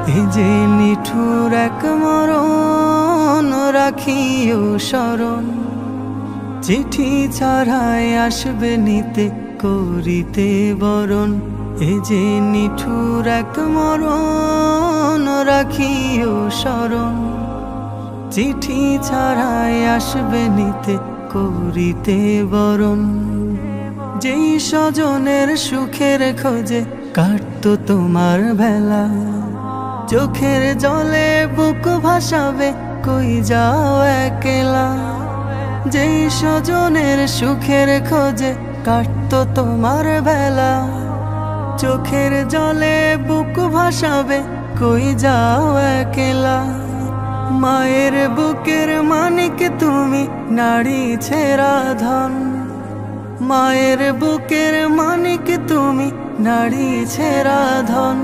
এই যে নিঠুর এক মরণ রাখিও স্মরণ, চিঠি ছাড়াই আসবে নিতে করিতে বরণ। এই যে নিঠুর এক মরণ রাখিও স্মরণ, চিঠি ছাড়াই আসবে নিতে করিতে বরণ। যেই স্বজনের সুখের খোঁজে কাটতো তোমার বেলা, চোখের জলে বুক ভাসাবে কই যাও একলা। যেই স্বজনের সুখের খোঁজে কাটতো তোমার বেলা, চোখের জলে বুক ভাসাবে কই যাও একলা। মায়ের বুকের মানিক তুমি, নারী ছেঁড়া ধন। মায়ের বুকের মানিক তুমি, নারী ছেঁড়া ধন।